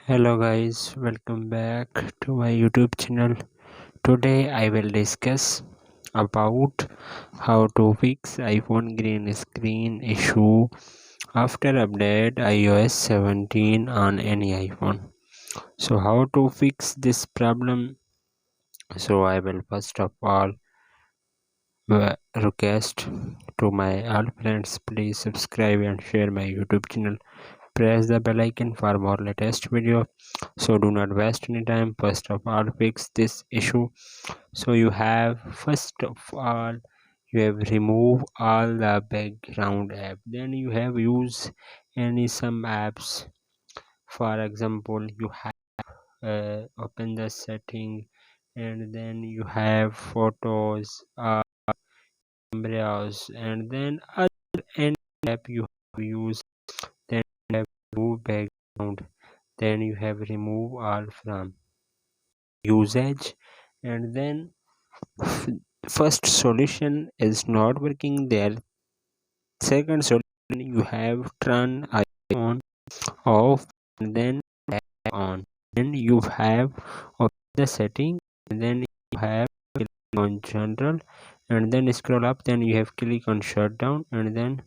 Hello guys, welcome back to my YouTube channel. Today I will discuss about how to fix iPhone green screen issue after update iOS 17 on any iPhone. So how to fix this problem? So I will first of all request to my all friends, please subscribe and share my YouTube channel. Press the bell icon for more latest video. So do not waste any time. First of all, fix this issue. So you have first of all you have remove all the background app, then you have use any some apps. For example, you have open the setting, and then you have photos, cameras, and then other any app you have used. Then you have remove background, then you have remove all from usage. And then first solution is not working there. Second solution, you have turn iPhone off and then back on. Then you have open the setting, and then you have click on general, and then scroll up, then you have click on shutdown, and then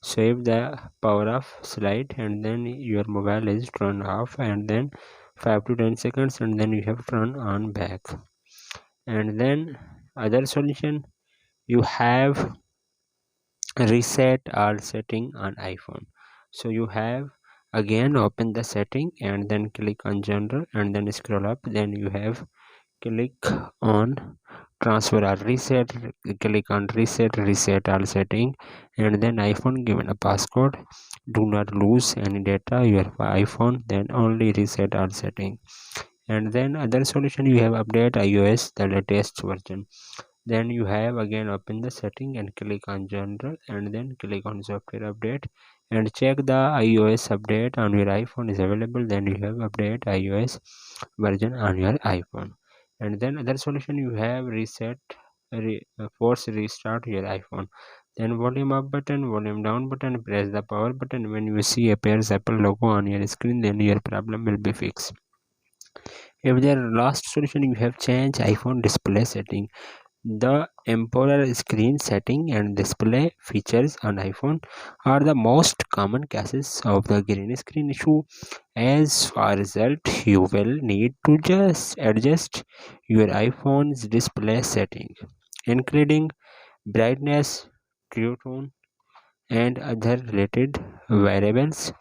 save the power off slide, and then your mobile is turned off, and then 5 to 10 seconds, and then you have turn on back. And then other solution, you have reset all setting on iPhone. So you have again open the setting, and then click on general, and then scroll up, then you have click on transfer or reset, click on reset all setting, and then iPhone given a passcode. Do not lose any data your iPhone, then only reset all setting. And then other solution, you have update iOS the latest version. Then you have again open the setting and click on general, and then click on software update, and check the iOS update on your iPhone is available. Then you have update iOS version on your iPhone. And then other solution, you have reset force restart your iPhone. Then volume up button, volume down button, press the power button. When you see appears Apple logo on your screen, then your problem will be fixed. If there last solution, you have changed iPhone display setting. The emperor screen setting and display features on iPhone are the most common cases of the green screen issue. As a result, you will need to just adjust your iPhone's display setting, including brightness, true tone, and other related variables.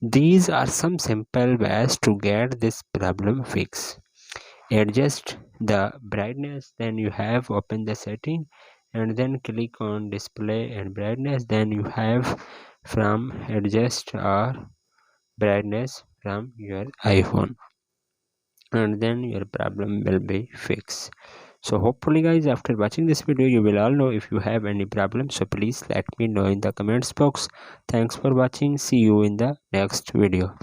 These are some simple ways to get this problem fixed. Adjust the brightness, then you have open the setting, and then click on display and brightness, then you have from adjust or brightness from your iPhone, and then your problem will be fixed. So hopefully guys, after watching this video, you will all know if you have any problem. So please let me know in the comments box. Thanks for watching. See you in the next video.